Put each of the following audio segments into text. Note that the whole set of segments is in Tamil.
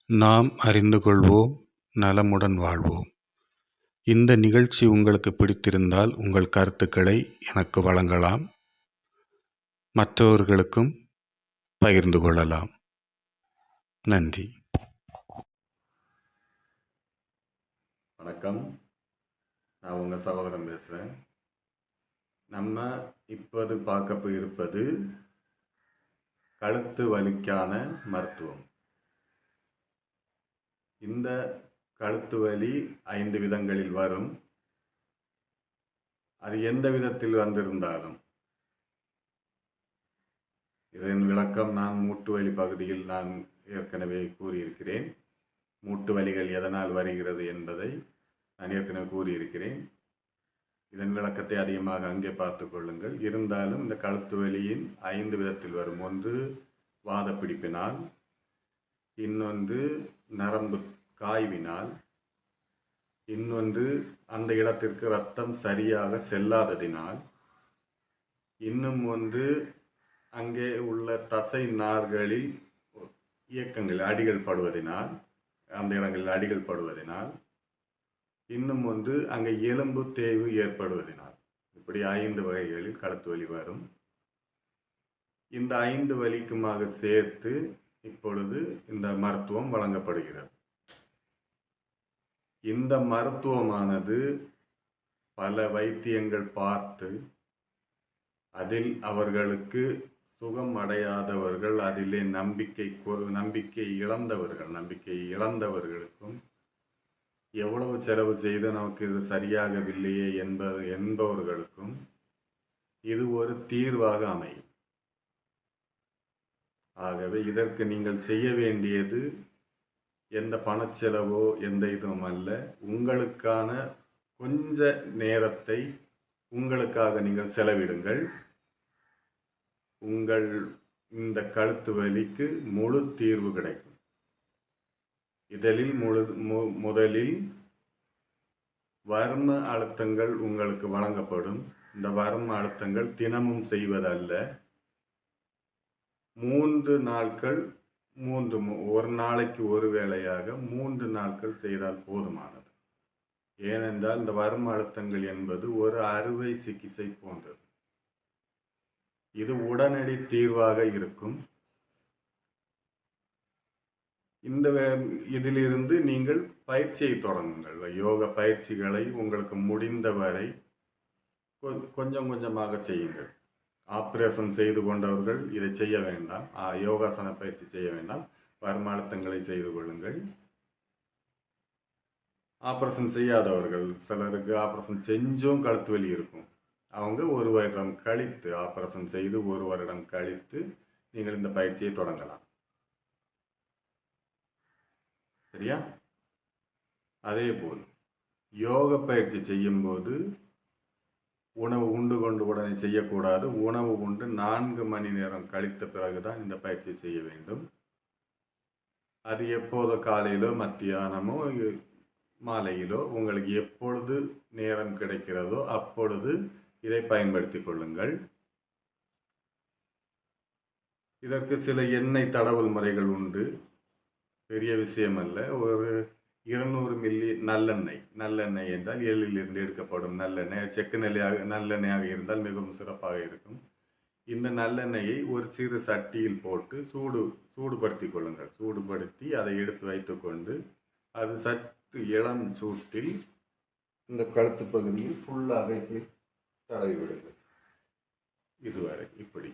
நாம் அறிந்து கொள்வோம், நலமுடன் வாழ்வோம். இந்த நிகழ்ச்சி உங்களுக்கு பிடித்திருந்தால் உங்கள் கருத்துக்களை எனக்கு வழங்கலாம். மற்றவர்களுக்கும் பகிர்ந்து கொள்ளலாம். நன்றி. வணக்கம், நான் உங்கள் சகோதரன் பேசுகிறேன். நம்ம இப்போது பார்க்க இருப்பது கழுத்து வலிக்கான மருத்துவம். இந்த கழுத்து வலி 5 விதங்களில் வரும். அது எந்த விதத்தில் வந்திருந்தாலும் இதன் விளக்கம் நான் மூட்டு வலி பகுதியில் நான் ஏற்கனவே கூறியிருக்கிறேன். மூட்டு வலிகள் எதனால் வருகிறது என்பதை நான் ஏற்கனவே கூறியிருக்கிறேன். இதன் விளக்கத்தை அதிகமாக அங்கே பார்த்து கொள்ளுங்கள். இருந்தாலும் இந்த கழுத்து வலியின் 5 விதத்தில் வரும். ஒன்று வாத பிடிப்பினால், இன்னொன்று நரம்பு காய்வினால், இன்னொன்று அந்த இடத்திற்கு இரத்தம் சரியாக செல்லாததினால், இன்னும் ஒன்று அங்கே உள்ள தசை நார்களில் இயக்கங்கள் அடிகள் படுவதனால், அந்த இடங்களில் அடிகள் படுவதனால், இன்னும் ஒன்று அங்கே எலும்பு தேய்வு ஏற்படுவதனால். இப்படி 5 வகைகளில் கழுத்து வலி வரும். இந்த 5 வலிக்குமாக சேர்த்து இப்பொழுது இந்த மருத்துவம் வழங்கப்படுகிறது. இந்த மருத்துவமானது பல வைத்தியங்கள் பார்த்து அதில் அவர்களுக்கு சுகம் அடையாதவர்கள், அதிலே நம்பிக்கை இழந்தவர்களுக்கும் எவ்வளவு செலவு செய்து நமக்கு இது சரியாகவில்லையே என்பவர்களுக்கும் இது ஒரு தீர்வாக அமையும். ஆகவே இதற்கு நீங்கள் செய்ய வேண்டியது எந்த பணச்செலவோ எந்த இதுவும் அல்ல. உங்களுக்கான கொஞ்ச நேரத்தை உங்களுக்காக நீங்கள் செலவிடுங்கள். உங்கள் இந்த கழுத்து வலிக்கு முழு தீர்வு கிடைக்கும். முதலில் வர்ம அழுத்தங்கள் உங்களுக்கு வழங்கப்படும். இந்த வர்ம அழுத்தங்கள் தினமும் செய்வதல்ல. 3 நாட்கள், ஒரு நாளைக்கு ஒரு வேளையாக 3 நாட்கள் செய்தால் போதுமானது. ஏனென்றால் இந்த வர்ம அழுத்தங்கள் என்பது ஒரு அறுவை சிகிச்சை போன்றது. இது உடனடி தீர்வாக இருக்கும். இதிலிருந்து நீங்கள் பயிற்சியை தொடங்குங்கள். யோக பயிற்சிகளை உங்களுக்கு முடிந்தவரை கொஞ்சம் கொஞ்சமாக செய்யுங்கள். ஆப்ரேஷன் செய்து கொண்டவர்கள் இதை செய்ய வேண்டாம். யோகாசன பயிற்சி செய்ய வேண்டாம். வர்ம அழுத்தங்களை செய்து கொள்ளுங்கள். ஆப்ரேஷன் செய்யாதவர்கள், சிலருக்கு ஆப்ரேஷன் செஞ்சும் கழுத்து வலி இருக்கும். அவங்க 1 வருடம் கழித்து, ஆப்ரேஷன் செய்து 1 வருடம் கழித்து நீங்கள் இந்த பயிற்சியை தொடங்கலாம். சரியா? அதே போல் யோக பயிற்சி செய்யும்போது உணவு உண்டு கொண்டு உடனே செய்யக்கூடாது. உணவு உண்டு 4 மணி நேரம் கழித்த பிறகுதான் இந்த பயிற்சி செய்ய வேண்டும். அது எப்போதோ காலையிலோ மத்தியானமோ மாலையிலோ உங்களுக்கு எப்பொழுது நேரம் கிடைக்கிறதோ அப்பொழுது இதை பயன்படுத்தி கொள்ளுங்கள். இதற்கு சில எண்ணெய் தடவல் முறைகள் உண்டு. பெரிய விஷயம் அல்ல. ஒரு 200 மில்லி நல்லெண்ணெய் என்றால் எள்ளிலிருந்து எடுக்கப்படும் நல்லெண்ணெய், செக்கு நல்லெண்ணெயாக இருந்தால் மிகவும் சிறப்பாக இருக்கும். இந்த நல்லெண்ணெயை ஒரு சிறு சட்டியில் போட்டு சூடுபடுத்தி கொள்ளுங்கள். சூடுபடுத்தி அதை எடுத்து வைத்துக்கொண்டு அது சற்று இளம் சூட்டில் இந்த கழுத்து பகுதியில் ஃபுல்லாக இப்படி தடவி விடுங்கள். இதுவரை இப்படி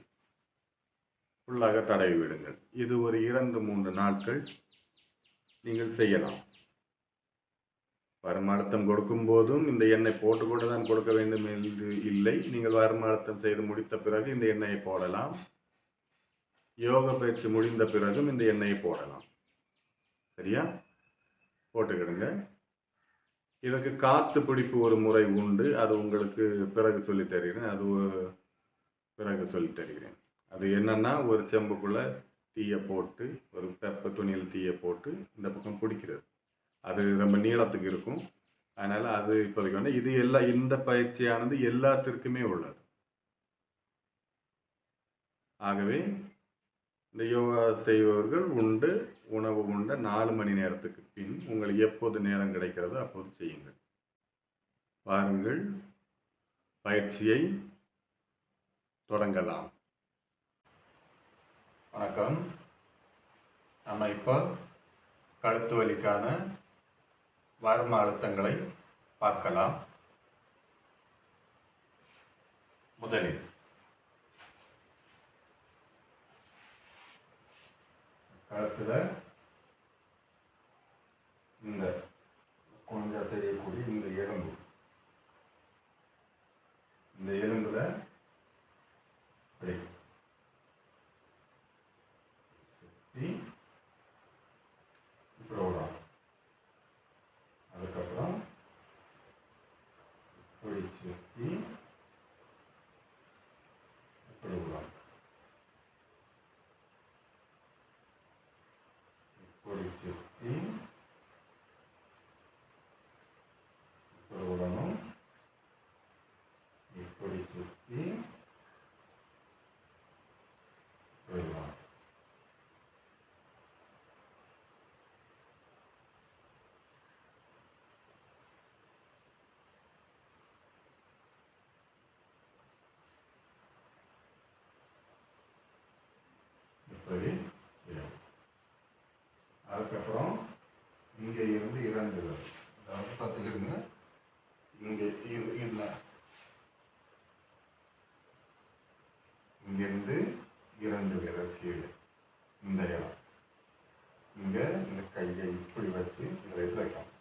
ஃபுல்லாக தடவி விடுங்கள். இது ஒரு 2-3 நாட்கள் நீங்கள் செய்யலாம். வர்ம அழுத்தம் கொடுக்கும் போதும் இந்த எண்ணெய் போட்டுக்கொண்டு தான் கொடுக்க வேண்டும் என்று இல்லை. நீங்கள் வர்ம அழுத்தம் செய்து முடித்த பிறகு இந்த எண்ணெயை போடலாம். யோக பயிற்சி முடிந்த பிறகும் இந்த எண்ணெயை போடலாம். சரியா? போட்டுக்கிடுங்க. இதற்கு காற்று பிடிப்பு ஒரு முறை உண்டு. அது உங்களுக்கு பிறகு சொல்லித் தருகிறேன். அது என்னன்னா, ஒரு செம்புக்குள்ள தீயை போட்டு, ஒரு பெப்ப துணியில் தீயை போட்டு இந்த பக்கம் பிடிக்கிறது. அது ரொம்ப நீளத்துக்கு இருக்கும். அதனால் அது இப்போதைக்கு வந்து இது இந்த பயிற்சியானது எல்லாத்திற்குமே உள்ளது. ஆகவே இந்த யோகா செய்பவர்கள் உண்டு. உணவு உண்ட 4 மணி நேரத்துக்கு பின் உங்களுக்கு எப்போது நேரம் கிடைக்கிறதோ அப்போது செய்யுங்கள். வாருங்கள், பயிற்சியை தொடங்கலாம். வணக்கம். நம்ம இப்போ கழுத்து வலிக்கான வர்ம அழுத்தங்களை பார்க்கலாம். முதலில் கழுத்துல இந்த கொஞ்சம் தெரியக்கூடிய இந்த எலும்பு, இந்த எலும்புல இப்படி சுற்றி இப்படி விடலாம். அதுக்கப்புறம் இப்படி சுற்றி இப்படி விடலாம். இப்படி சுற்றி இப்படி விடணும். இப்படி சுற்றி இப்படி விடலாம். இப்படி செய்யணும். அதுக்கப்புறம் இங்கே இருந்து 2 விரல், அதாவது பார்த்துக்கிடுங்க, இங்கே இல்லை, இங்கிருந்து 2 விரல் கீழே இந்த இடம், இங்கே இந்த கையை இப்படி வச்சு இதில் வைக்கணும்.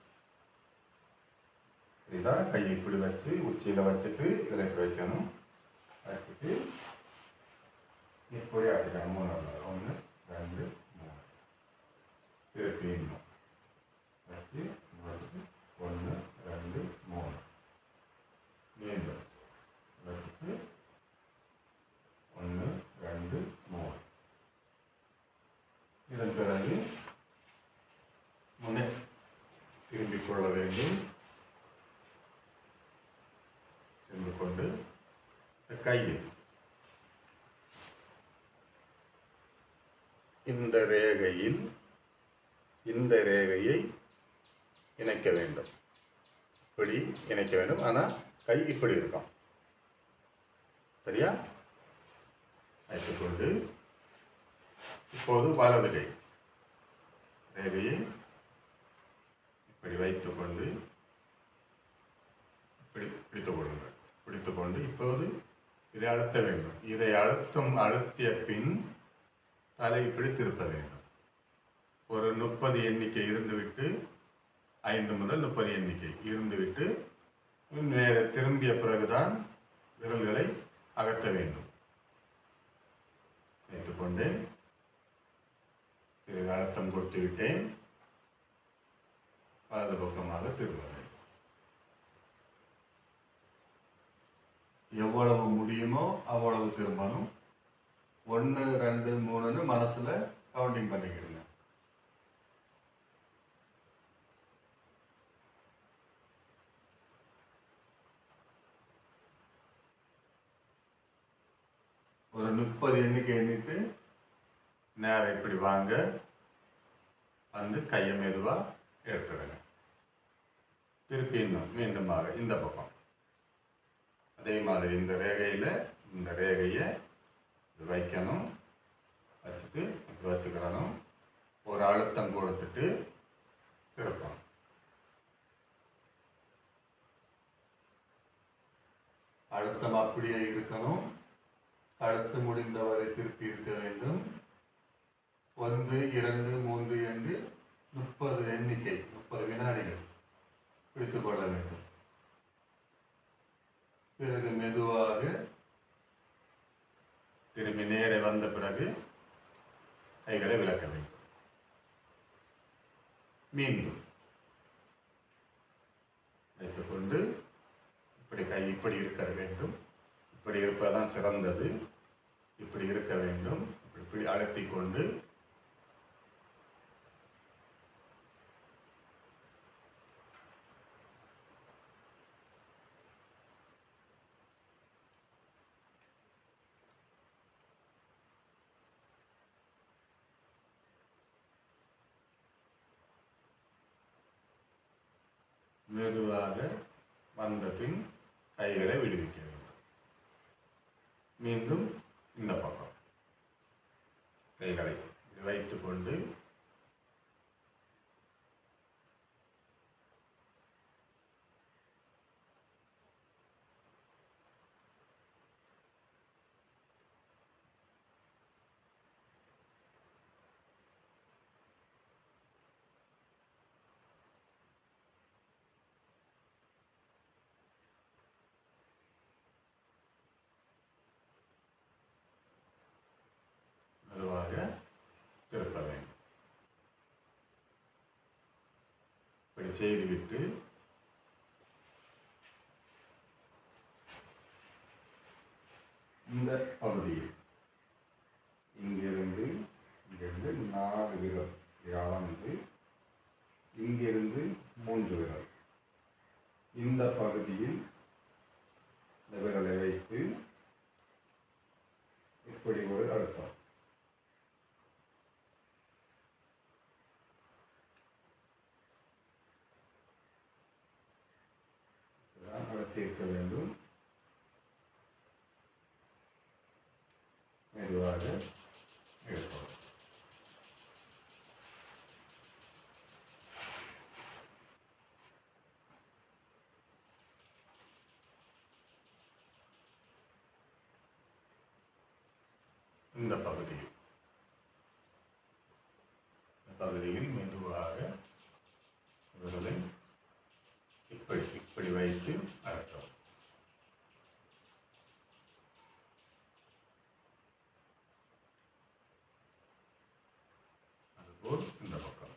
இதான் கையை இப்படி வச்சு உச்சியில் வச்சுட்டு இதில் இப்படி வைக்கணும். வச்சுட்டு இப்படி அசைக்கணும். 3 1 2 3 திருப்பி இன்னும் வச்சு வச்சுட்டு 1 2 3 மீண்டும் வச்சுட்டு 1 2 3. இதன் பிறகு முன்னே திரும்பிக் கொள்ள வேண்டும். திரும்பிக் கொண்டு கையில் இந்த ரேகையில் இந்த ரேகையை இணைக்க வேண்டும். இப்படி இணைக்க வேண்டும். ஆனால் கை இப்படி இருக்கும். சரியா? வைத்துக்கொண்டு இப்போது வலது கை ரேகையை இப்படி வைத்துக்கொண்டு இப்படி பிடித்துக் கொள்ளுங்கள். பிடித்துக்கொண்டு இப்போது இதை அழுத்த வேண்டும். இதை அழுத்திய பின் தலை இப்படி திருப்ப வேண்டும். ஒரு 30 எண்ணிக்கை இருந்துவிட்டு 5 முதல் 30 எண்ணிக்கை இருந்துவிட்டு நேர திரும்பிய பிறகுதான் விரல்களை அகற்ற வேண்டும். வைத்துக்கொண்டேன். சிறிது அழுத்தம் கொடுத்து விட்டேன். வலது பக்கமாக திரும்ப வேண்டும். எவ்வளவு முடியுமோ அவ்வளவு திரும்பணும். 1 2 3ன்னு மனசுல கவுண்டிங் பண்ணிக்கிடுங்க. ஒரு 30 எண்ணிக்கை எண்ணிட்டு நேரம் இப்படி வாங்க, வந்து கையை மெதுவாக எடுத்துடுங்க. திருப்பி இன்னும் மீண்டுமாக இந்த பக்கம் அதே மாதிரி இந்த ரேகையில் இந்த ரேகையை வைக்கணும். வச்சுட்டு இப்படி வச்சுக்கிறணும். ஒரு அழுத்தம் கொடுத்துட்டு திருப்பணும். அழுத்தம் அப்படியே இருக்கணும். அடுத்து முடிந்தவரை திருப்பி இருக்க வேண்டும். 1 2 3 என்று 30 எண்ணிக்கை 30 வினாடிகள் பிடித்துக் கொள்ள வேண்டும். பிறகு மெதுவாக திரும்பி நேரே வந்த பிறகு கைகளை விலக்க வேண்டும். மீண்டும் வைத்துக்கொண்டு இப்படி கை இப்படி இருக்க வேண்டும். இப்படி இருப்பதுதான் சிறந்தது. இப்படி இருக்க வேண்டும். இப்படி அழுத்தி கொண்டு மெதுவாக வந்த பின் கைகளை விடுவிக்க வேண்டும். மீண்டும் இந்த பக்கம் கைகளை வைத்துக்கொண்டு மெதுவாக திருப்ப வேண்டும். இப்படி செய்துவிட்டு இந்த பகுதியில் இங்கிருந்து 4 விரல் அளந்து இங்கிருந்து 3 விரல் இந்த பகுதியில் இந்த விரலை வைத்து இப்படி ஒரு அழுத்தம். அழுத்தியிருக்க வேண்டும். மெதுவாக எடுப்போம். இந்த பகுதியில் மெதுவாக விரலை இப்படி வைத்து அழுத்தவும். அதுபோல் இந்த பக்கம்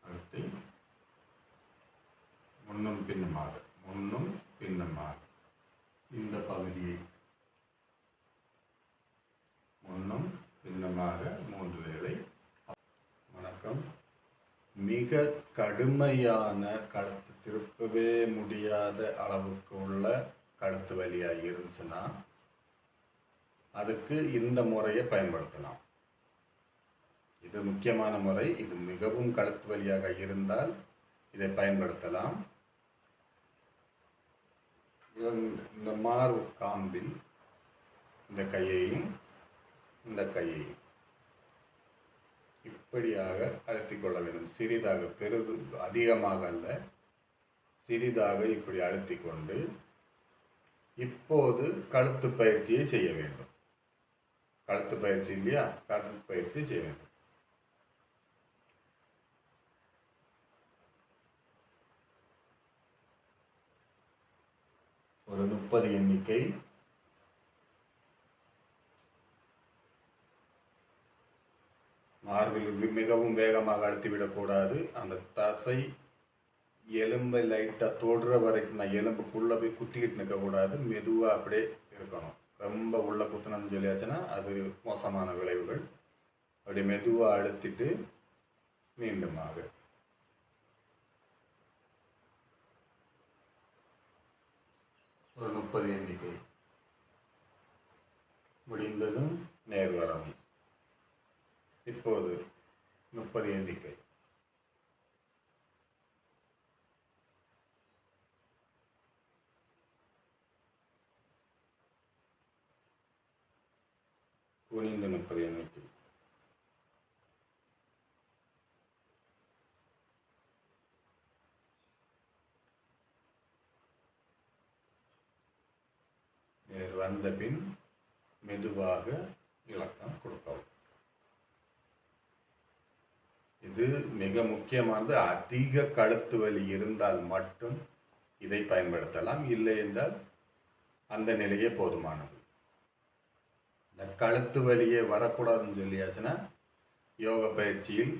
அழுத்தி முன்னும் பின்னுமாக இந்த பகுதியை முன்னும் பின்னமாக 3 வேளை. வணக்கம். மிக கடுமையான கழுத்து திருப்பவே முடியாத அளவுக்கு உள்ள கழுத்து வலியாக இருந்துச்சுன்னா அதுக்கு இந்த முறையை பயன்படுத்தலாம். இது முக்கியமான முறை. இது மிகவும் கழுத்து வலியாக இருந்தால் இதை பயன்படுத்தலாம். இந்த மார்பு காம்பில் இந்த கையையும் இந்த கையையும் இப்படியாக அழுத்திக் கொள்ள வேண்டும். சிறிதாக, அதிகமாக அல்ல, சிறிதாக இப்படி அழுத்தி கொண்டு இப்போது கழுத்து பயிற்சியை செய்ய வேண்டும். கழுத்து பயிற்சி இல்லையா, கழுத்து பயிற்சி செய்ய வேண்டும். ஒரு 30 எண்ணிக்கை. மார்பில் மிகவும் வேகமாக அழுத்திவிடக்கூடாது. அந்த தசை எலும்பை லைட்டாக தொடுற வரைக்கும் நான் எலும்புக்குள்ளே போய் குத்திக்கிட்டு நிற்கக்கூடாது. மெதுவாக அப்படியே இருக்கணும். ரொம்ப உள்ள குத்தினு சொல்லியாச்சுன்னா அது மோசமான விளைவுகள். அப்படி மெதுவாக அழுத்திட்டு மீண்டுமாக ஒரு 30 எண்ணிக்கை. முடிந்ததும் நேர் வரவும். இப்போது 30 எண்ணிக்கை. குனிந்து 30 எண்ணிக்கை. நேர் வந்த பின் மெதுவாக இலக்கம் கொடுக்கவும். இது மிக முக்கியமானது. அதிக கழுத்து வலி இருந்தால் மட்டும் இதை பயன்படுத்தலாம். இல்லை என்றால் அந்த நிலையே போதுமானது. இந்த கழுத்து வலியே வரக்கூடாதுன்னு சொல்லியாச்சுன்னா யோக பயிற்சியில்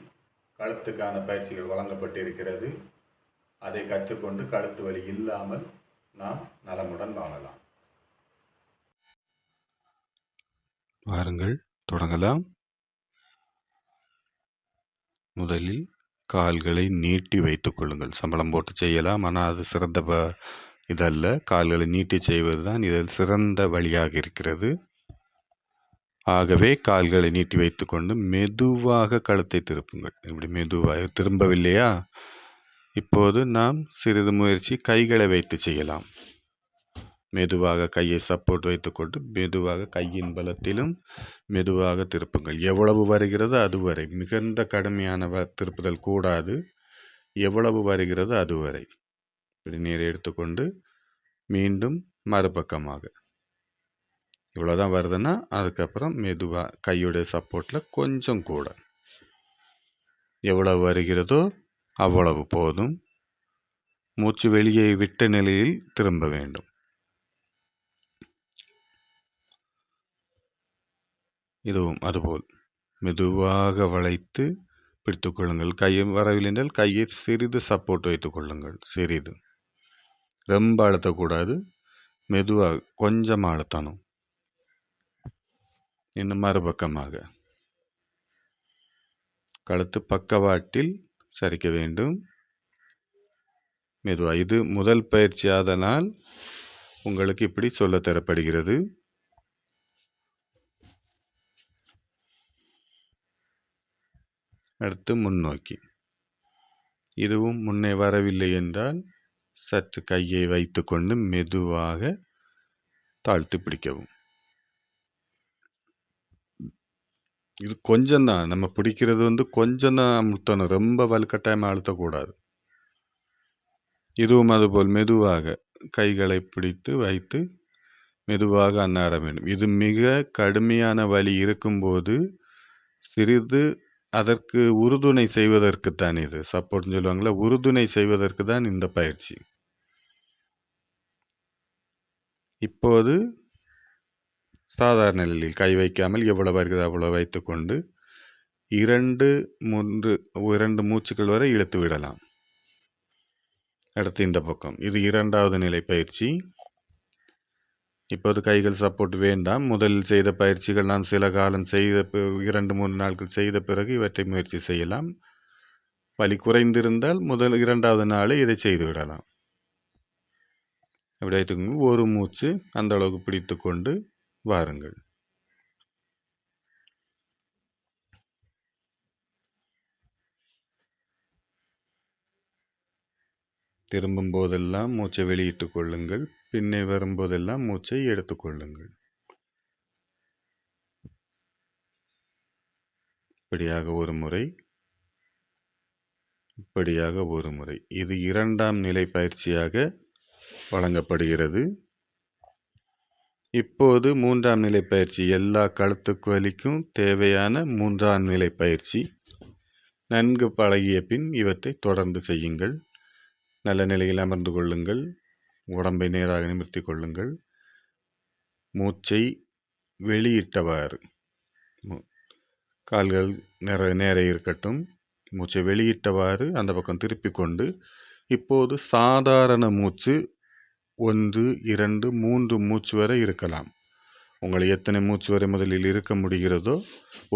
கழுத்துக்கான பயிற்சிகள் வழங்கப்பட்டிருக்கிறது. அதை கற்றுக்கொண்டு கழுத்து வலி இல்லாமல் நாம் நலமுடன் வாழலாம். வாருங்கள், தொடங்கலாம். முதலில் கால்களை நீட்டி வைத்துக் கொள்ளுங்கள். சம்பளம் போட்டு செய்யலாம், ஆனால் அது சிறந்த இதல்ல. கால்களை நீட்டி செய்வது தான் இதில் சிறந்த வழியாக இருக்கிறது. ஆகவே கால்களை நீட்டி வைத்துக்கொண்டு மெதுவாக கழுத்தை திருப்புங்கள். இப்படி மெதுவாக திரும்பவில்லையா? இப்போது நாம் சிறிது முயற்சி கைகளை வைத்து செய்யலாம். மெதுவாக கையை சப்போர்ட் வைத்துக்கொண்டு மெதுவாக கையின் பலத்திலும் மெதுவாக திருப்புங்கள். எவ்வளவு வருகிறது அதுவரை. மிகுந்த கடுமையான திருப்புதல் கூடாது. எவ்வளவு வருகிறது அதுவரை. இப்படி நீரை எடுத்துக்கொண்டு மீண்டும் மறுபக்கமாக. இவ்வளோதான் வருதுன்னா அதுக்கப்புறம் மெதுவாக கையுடைய சப்போர்ட்டில் கொஞ்சம் கூட. எவ்வளவு வருகிறதோ அவ்வளவு போதும். மூச்சு வெளியே விட்ட நிலையில் திரும்ப வேண்டும். இதுவும் அதுபோல் மெதுவாக வளைத்து பிடித்துக் கொள்ளுங்கள். கையை வரவில்லை என்றால் கையை சிறிது சப்போர்ட் வைத்துக் கொள்ளுங்கள். சிறிது, ரொம்ப அழுத்தக்கூடாது. மெதுவாக கொஞ்சம் அழுத்தணும். இன்னும் மறுபக்கமாக கழுத்து பக்கவாட்டில் சரிக்க வேண்டும். மெதுவாக. இது முதல் பயிற்சி, அதனால் உங்களுக்கு இப்படி சொல்ல தரப்படுகிறது. அடுத்து முன்னோக்கி. இதுவும் முன்னே வரவில்லை என்றால் சற்று கையை வைத்துக்கொண்டு மெதுவாக தாழ்த்தி பிடிக்கவும். இது கொஞ்சம் தான், நம்ம பிடிக்கிறது கொஞ்சம் தான் அமுத்தணும். ரொம்ப வலுக்கட்டாயமாக அழுத்தக்கூடாது. இதுவும் அதுபோல் மெதுவாக கைகளை பிடித்து வைத்து மெதுவாக அன்னார வேண்டும். இது மிக கடுமையான வலி இருக்கும்போது சிறிது அதற்கு உறுதுணை செய்வதற்குத்தான், இது சப்போர்ட்னு சொல்லுவாங்களே, உறுதுணை செய்வதற்கு தான் இந்த பயிற்சி. இப்போது சாதாரண நிலையில் கை வைக்காமல் எவ்வளவு வருகிறது அவ்வளவு வைத்துக்கொண்டு 2-3 மூச்சுக்கள் வரை இழுத்து விடலாம். அடுத்து இந்த பக்கம். இது 2வது நிலை பயிற்சி. இப்போது கைகள் சப்போர்ட் வேண்டாம். முதலில் செய்த பயிற்சிகள் நாம் சில காலம் செய்த 2-3 நாட்கள் செய்த பிறகு இவற்றை முயற்சி செய்யலாம். வலி குறைந்திருந்தால் 2வது நாளே இதை செய்து விடலாம். அப்படி வைத்துக்கொண்டு ஒரு மூச்சு அந்த அளவுக்கு பிடித்து கொண்டு வாருங்கள். திரும்பும் போதெல்லாம் மூச்சை வெளியிட்டுக் கொள்ளுங்கள். பின்னே வரும்போதெல்லாம் மூச்சை எடுத்துக்கொள்ளுங்கள். இப்படியாக ஒரு முறை, இப்படியாக ஒரு முறை. இது 2ஆம் நிலை பயிற்சியாக வழங்கப்படுகிறது. இப்போது 3ஆம் நிலை பயிற்சி. எல்லா கழுத்துக்கு வலிக்கும் தேவையான 3ஆம் நிலை பயிற்சி. நன்கு பழகிய பின் இவற்றை தொடர்ந்து செய்யுங்கள். நல்ல நிலையில் அமர்ந்து கொள்ளுங்கள். உடம்பை நேராக நிமிர்த்தி கொள்ளுங்கள். மூச்சை வெளியிட்டவாறு, கால்கள் நேர இருக்கட்டும். மூச்சை வெளியிட்டவாறு அந்த பக்கம் திருப்பி கொண்டு இப்போது சாதாரண மூச்சு 1, 2, 3 மூச்சு வரை இருக்கலாம். உங்களை எத்தனை மூச்சு வரை முதலில் இருக்க முடிகிறதோ,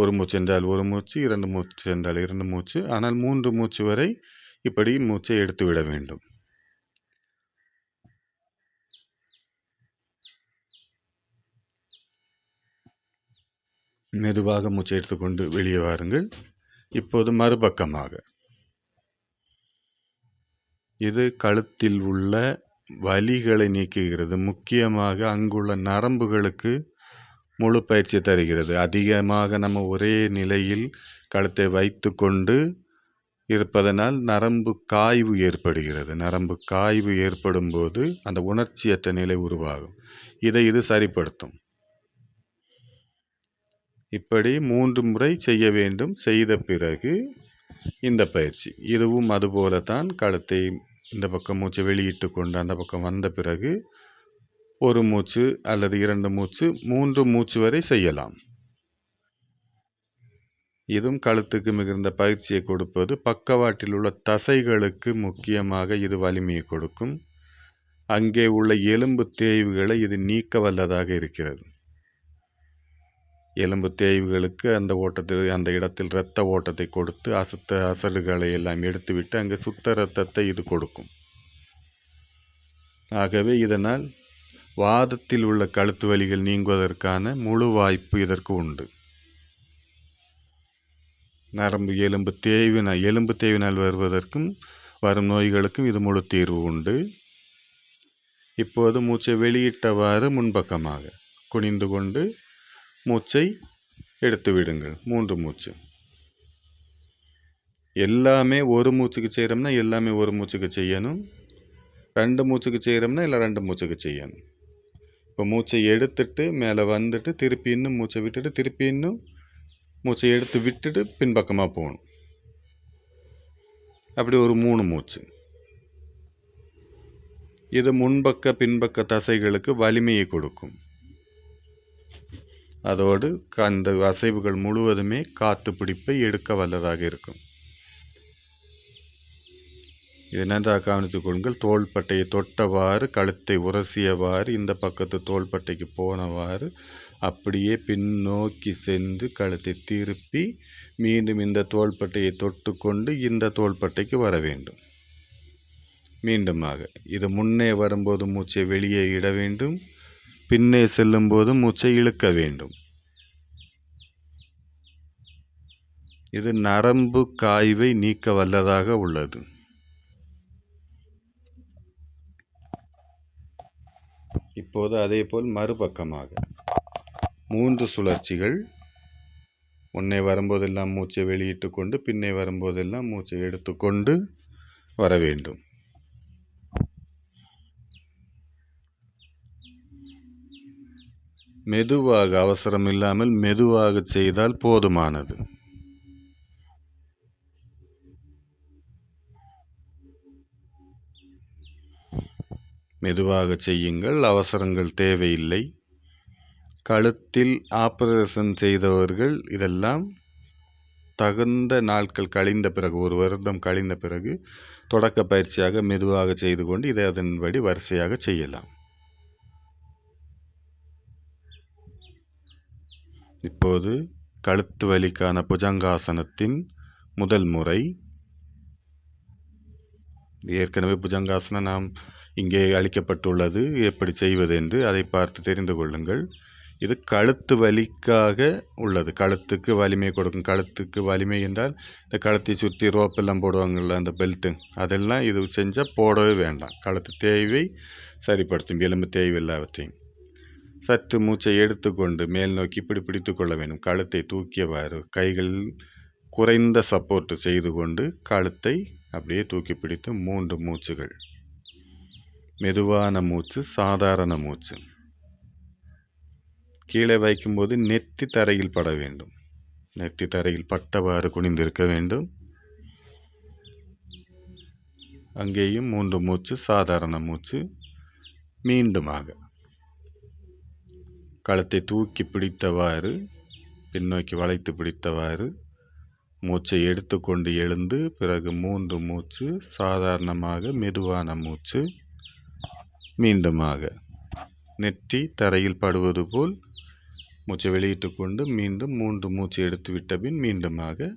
ஒரு மூச்சு என்றால் ஒரு மூச்சு, 2 மூச்சு என்றால் 2 மூச்சு, ஆனால் 3 மூச்சு வரை இப்படி மூச்சை எடுத்து விட வேண்டும். மெதுவாக மூச்சை எடுத்துக்கொண்டு வெளியே வாருங்கள். இப்போது மறுபக்கமாக. இது கழுத்தில் உள்ள வலிகளை நீக்குகிறது. முக்கியமாக அங்குள்ள நரம்புகளுக்கு முழு பயிற்சி தருகிறது. அதிகமாக நம்ம ஒரே நிலையில் கழுத்தை வைத்து கொண்டு இருப்பதனால் நரம்பு காய்வு ஏற்படுகிறது. நரம்பு காய்வு ஏற்படும் போது அந்த உணர்ச்சியற்ற நிலை உருவாகும். இதை இது சரிப்படுத்தும். இப்படி 3 முறை செய்ய வேண்டும். செய்த பிறகு இந்த பயிற்சி. இதுவும் அதுபோலத்தான். கழுத்தை இந்த பக்கம் மூச்சை வெளியிட்டு கொண்டு அந்த பக்கம் வந்த பிறகு ஒரு மூச்சு அல்லது 2 மூச்சு, 3 மூச்சு வரை செய்யலாம். இதுவும் கழுத்துக்கு மிகுந்த பயிற்சியை கொடுப்பது. பக்கவாட்டில் உள்ள தசைகளுக்கு முக்கியமாக இது வலிமையை கொடுக்கும். அங்கே உள்ள எலும்பு தேய்வுகளை இது நீக்க வல்லதாக இருக்கிறது. எலும்பு தேய்வுகளுக்கு அந்த இடத்தில் இரத்த ஓட்டத்தை கொடுத்து அசடுகளை எல்லாம் எடுத்துவிட்டு அங்கே சுத்த இரத்தத்தை இது கொடுக்கும். ஆகவே இதனால் வாதத்தில் உள்ள கழுத்து வலிகள் நீங்குவதற்கான முழு வாய்ப்பு இதற்கு உண்டு. நரம்பு எலும்பு தேய்வினால் வருவதற்கும் வரும் நோய்களுக்கும் இது முழு தீர்வு உண்டு. இப்போது மூச்சை வெளியிட்டவாறு முன்பக்கமாக குனிந்து கொண்டு மூச்சை எடுத்து விடுங்கள். 3 மூச்சு. எல்லாமே ஒரு மூச்சுக்கு செய்கிறோம்னா எல்லாமே ஒரு மூச்சுக்கு செய்யணும். 2 மூச்சுக்கு செய்கிறோம்னா இல்லை 2 மூச்சுக்கு செய்யணும். இப்போ மூச்சை எடுத்துட்டு மேலே வந்துட்டு திருப்பி இன்னும் மூச்சை விட்டுட்டு திருப்பி இன்னும் மூச்சை எடுத்து விட்டுட்டு பின்பக்கமாக போகணும். அப்படி ஒரு 3 மூச்சு. இது முன்பக்க பின்பக்க தசைகளுக்கு வலிமையை கொடுக்கும். அதோடு அந்த அசைவுகள் முழுவதுமே காற்று பிடிப்பை எடுக்க வல்லதாக இருக்கும். இதை நன்றாக கவனித்துக் கொள்ளுங்கள். தோள்பட்டையை தொட்டவாறு கழுத்தை உரசியவாறு இந்த பக்கத்து தோள்பட்டைக்கு போனவாறு அப்படியே பின்னோக்கி சென்று கழுத்தை திருப்பி மீண்டும் இந்த தோள்பட்டையை தொட்டுக்கொண்டு இந்த தோள்பட்டைக்கு வர வேண்டும். மீண்டுமாக இது முன்னே வரும்போது மூச்சை வெளியே இட வேண்டும், பின்னே செல்லும் போது மூச்சை இழுக்க வேண்டும். இது நரம்பு காய்வை நீக்க வல்லதாக உள்ளது. இப்போது அதேபோல் மறுபக்கமாக 3 சுழற்சிகள். முன்னே வரும்போதெல்லாம் மூச்சை வெளியிட்டு கொண்டு பின்னே வரும்போதெல்லாம் மூச்சை எடுத்துக்கொண்டு வர வேண்டும். மெதுவாக, அவசரம் இல்லாமல் மெதுவாக செய்தால் போதுமானது. மெதுவாக செய்யுங்கள், அவசரங்கள் தேவையில்லை. கழுத்தில் ஆபரேஷன் செய்தவர்கள் இதெல்லாம் தகுந்த நாட்கள் கழிந்த பிறகு, 1 வருடம் கழிந்த பிறகு தொடக்க பயிற்சியாக மெதுவாக செய்து கொண்டு இதை அதன்படி வரிசையாக செய்யலாம். இப்போது கழுத்து வலிக்கான புஜங்காசனத்தின் முதல் முறை. ஏற்கனவே புஜங்காசனம் நாம் இங்கே அளிக்கப்பட்டுள்ளது, எப்படி செய்வது என்று அதை பார்த்து தெரிந்து கொள்ளுங்கள். இது கழுத்து வலிக்காக உள்ளது. கழுத்துக்கு வலிமை கொடுக்கும். கழுத்துக்கு வலிமை என்றால் இந்த கழுத்தை சுற்றி ரோப்பெல்லாம் போடுவாங்கள்ல, அந்த பெல்ட்டு, அதெல்லாம் இது செஞ்சால் போடவே வேண்டாம். கழுத்து தேய்வை சரிப்படுத்தும், எலும்பு தேய்வு எல்லாவற்றையும். சற்று மூச்சை எடுத்துக்கொண்டு மேல் நோக்கி இப்படி பிடித்து கொள்ள வேண்டும். கழுத்தை தூக்கியவாறு கைகள் குறைந்த சப்போர்ட் செய்து கொண்டு கழுத்தை அப்படியே தூக்கி பிடித்து 3 மூச்சுகள். மெதுவான மூச்சு, சாதாரண மூச்சு. கீழே வைக்கும்போது நெத்தி தரையில் பட வேண்டும். நெத்தி தரையில் பட்டவாறு குனிந்திருக்க வேண்டும். அங்கேயும் 3 மூச்சு, சாதாரண மூச்சு. மீண்டுமாக கழுத்தை தூக்கி பிடித்தவாறு பின்னோக்கி வளைத்து பிடித்தவாறு மூச்சை எடுத்துக்கொண்டு எழுந்து பிறகு 3 மூச்சு, சாதாரணமாக மெதுவான மூச்சு. மீண்டுமாக நெற்றி தரையில் படுவது போல் மூச்சை வெளியிட்டு கொண்டு மீண்டும் 3 மூச்சு எடுத்து விட்ட பின் மீண்டுமாக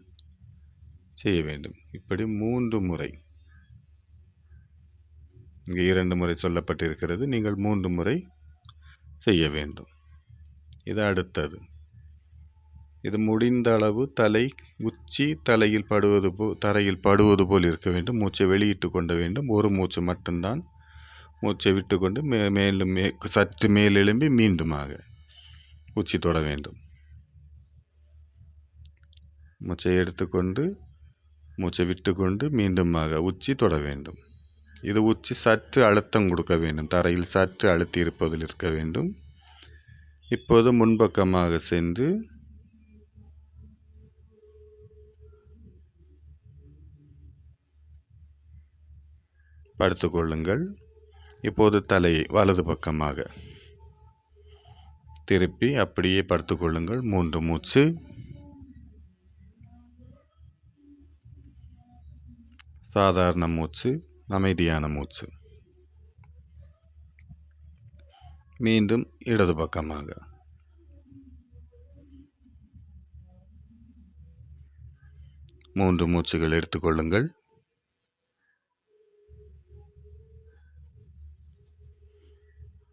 செய்ய வேண்டும். இப்படி 3 முறை. இங்கே 2 முறை சொல்லப்பட்டிருக்கிறது, நீங்கள் 3 முறை செய்ய வேண்டும். இது அடுத்தது. இது முடிந்த அளவு தலை உச்சி தலையில் தரையில் படுவது போல் இருக்க வேண்டும். மூச்சை வெளியிட்டு கொள்ள வேண்டும். 1 மூச்சு மட்டும்தான். மூச்சை விட்டுக்கொண்டு மேலும் சற்று மேல் எழும்பி மீண்டுமாக உச்சி தொட வேண்டும். மூச்சை எடுத்துக்கொண்டு மூச்சை விட்டுக்கொண்டு மீண்டுமாக உச்சி தொட வேண்டும். இது உச்சி சற்று அழுத்தம் கொடுக்க வேண்டும். தரையில் சற்று அழுத்தி இருப்பதில் இருக்க வேண்டும். இப்போது முன்பக்கமாக சென்று படுத்துக்கொள்ளுங்கள். இப்போது தலையை வலது பக்கமாக திருப்பி அப்படியே படுத்துக்கொள்ளுங்கள். 3 மூச்சு. சாதாரண மூச்சு, அமைதியான மூச்சு. மீண்டும் இடது பக்கமாக. மூன்று மூச்சுகள் எடுத்துக்கொள்ளுங்கள்.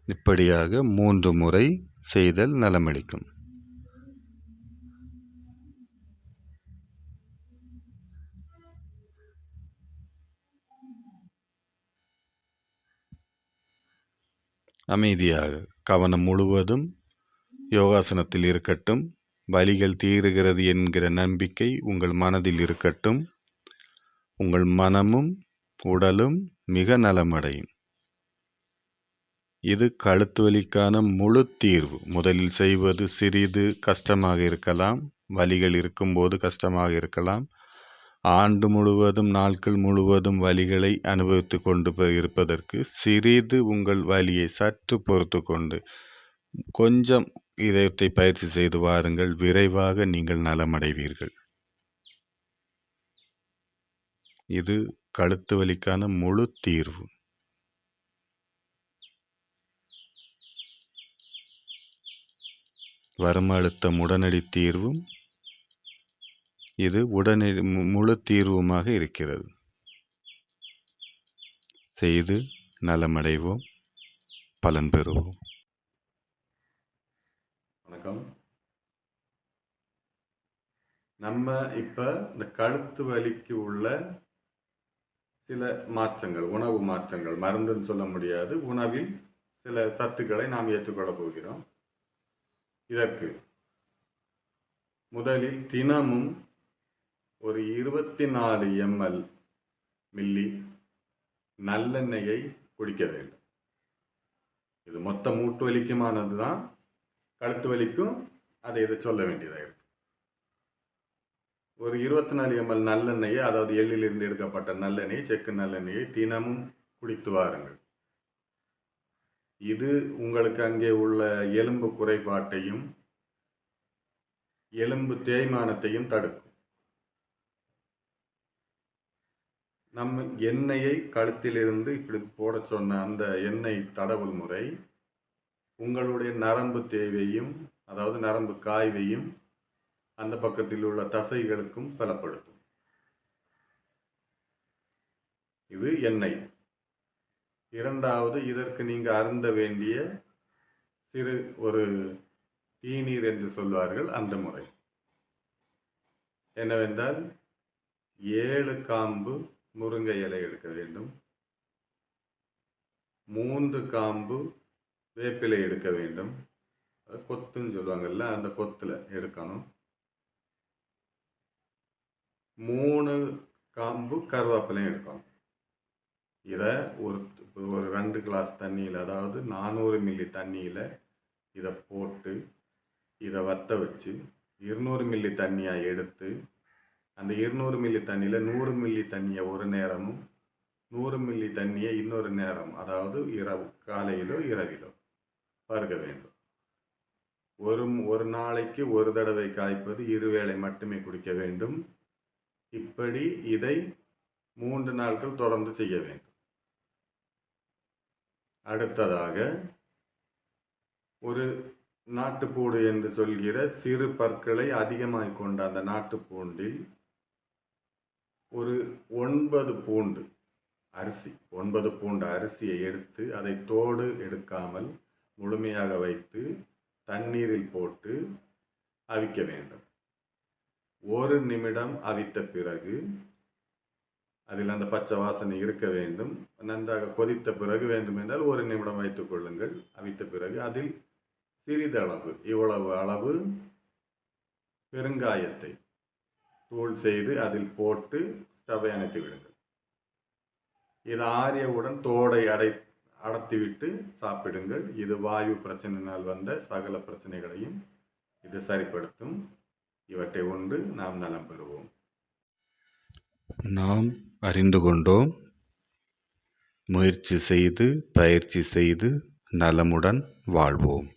இப்படியாக 3 முறை செய்தல் நலமளிக்கும். அமைதியாக கவனம் முழுவதும் யோகாசனத்தில் இருக்கட்டும். வலிகள் தீருகிறது என்கிற நம்பிக்கை உங்கள் மனதில் இருக்கட்டும். உங்கள் மனமும் உடலும் மிக நலமடையும். இது கழுத்து வலிக்கான முழு தீர்வு. முதலில் செய்வது சிறிது கஷ்டமாக இருக்கலாம், வலிகள் இருக்கும்போது கஷ்டமாக இருக்கலாம். ஆண்டு முழுவதும் நாட்கள் முழுவதும் வலிகளை அனுபவித்து கொண்டு இருப்பதற்கு சிறிது உங்கள் வலியை சற்று பொறுத்து கொண்டு கொஞ்சம் இதயத்தை பயிற்சி செய்து வாருங்கள். விரைவாக நீங்கள் நலமடைவீர்கள். இது கழுத்து வலிக்கான முழு தீர்வு. வரும அழுத்தம் உடனடி தீர்வும் இது உடனடி முழு தீர்வுமாக இருக்கிறது. செய்து நலமடைவோம், பலன் பெறுவோம். வணக்கம். நம்ம இப்போ இந்த கழுத்து வலிக்கு உள்ள சில மாற்றங்கள், உணவு மாற்றங்கள், மருந்துன்னு சொல்ல முடியாது, உணவில் சில சத்துக்களை நாம் ஏற்றுக்கொள்ளப் போகிறோம். இதற்கு முதலில் தினமும் ஒரு 24 ml மில்லி நல்லெண்ணெயை குடிக்க வேண்டும். இது மொத்த மூட்டு வலிக்குமானது தான், கழுத்து வலிக்கும் அதை இதை சொல்ல வேண்டியதாக இருக்கு. ஒரு 24 ml நல்லெண்ணெயை, அதாவது எள்ளிலிருந்து எடுக்கப்பட்ட நல்லெண்ணெய், செக்கு நல்லெண்ணெயை தினமும் குடித்து வாருங்கள். இது உங்களுக்கு அங்கே உள்ள எலும்பு குறைபாட்டையும் எலும்பு தேய்மானத்தையும் தடுக்கும். நம்ம எண்ணெயை கழுத்திலிருந்து இப்படி போட சொன்ன அந்த எண்ணெய் தடவல் முறை உங்களுடைய நரம்பு தேவையும், அதாவது நரம்பு காய்வையும் அந்த பக்கத்தில் உள்ள தசைகளுக்கும் பலப்படுத்தும். இது எண்ணெய். இரண்டாவது, இதற்கு நீங்க அருந்த வேண்டிய சிறு ஒரு தீநீர் என்று சொல்வார்கள், அந்த முறை என்னவென்றால் 7 காம்பு முருங்கை இலை எடுக்க வேண்டும், 3 காம்பு வேப்பிலை எடுக்க வேண்டும், கொத்துன்னு சொல்லுவாங்கல்ல, அந்த கொத்துல எடுக்கணும், 3 காம்பு கருவேப்பிலையும் எடுக்கணும். இதை ஒரு 2 கிளாஸ் தண்ணியில், அதாவது 400 மில்லி தண்ணியில் இதை போட்டு இதை வற்ற வச்சு 200 மில்லி தண்ணியாக எடுத்து அந்த 200 மில்லி தண்ணியில் 100 மில்லி தண்ணியை ஒரு நேரமும் 100 மில்லி தண்ணியை இன்னொரு நேரம், அதாவது இரவு, காலையிலோ இரவிலோ பருக வேண்டும். ஒரு நாளைக்கு ஒரு தடவை காய்ப்பது, 2 வேளை மட்டுமே குடிக்க வேண்டும். இப்படி இதை 3 நாட்கள் தொடர்ந்து செய்ய வேண்டும். அடுத்ததாக ஒரு நாட்டுப்பூண்டு என்று சொல்கிற சிறு பற்களை அதிகமாக கொண்ட அந்த நாட்டுப்பூண்டில் ஒரு 9 பூண்டு அரிசி, 9 பூண்டு அரிசியை எடுத்து அதை தோடு எடுக்காமல் முழுமையாக வைத்து தண்ணீரில் போட்டு அவிக்க வேண்டும். 1 நிமிடம் அவித்த பிறகு அதில் அந்த பச்சை வாசனை இருக்க வேண்டும். நன்றாக கொதித்த பிறகு வேண்டுமென்றால் 1 நிமிடம் வைத்துக் கொள்ளுங்கள். அவித்த பிறகு அதில் சிறிதளவு, இவ்வளவு அளவு பெருங்காயத்தை தூள் செய்து அதில் போட்டு ஸ்டவ்வை அணைத்து விடுங்கள். இது ஆறியவுடன் தோடை அடர்த்திவிட்டு சாப்பிடுங்கள். இது வாயு பிரச்சனையினால் வந்த சகல பிரச்சனைகளையும் இது சரிப்படுத்தும். இவற்றை உண்டு நாம் நலம் பெறுவோம். நாம் அறிந்து கொண்டோம். முயற்சி செய்து, பயிற்சி செய்து நலமுடன் வாழ்வோம்.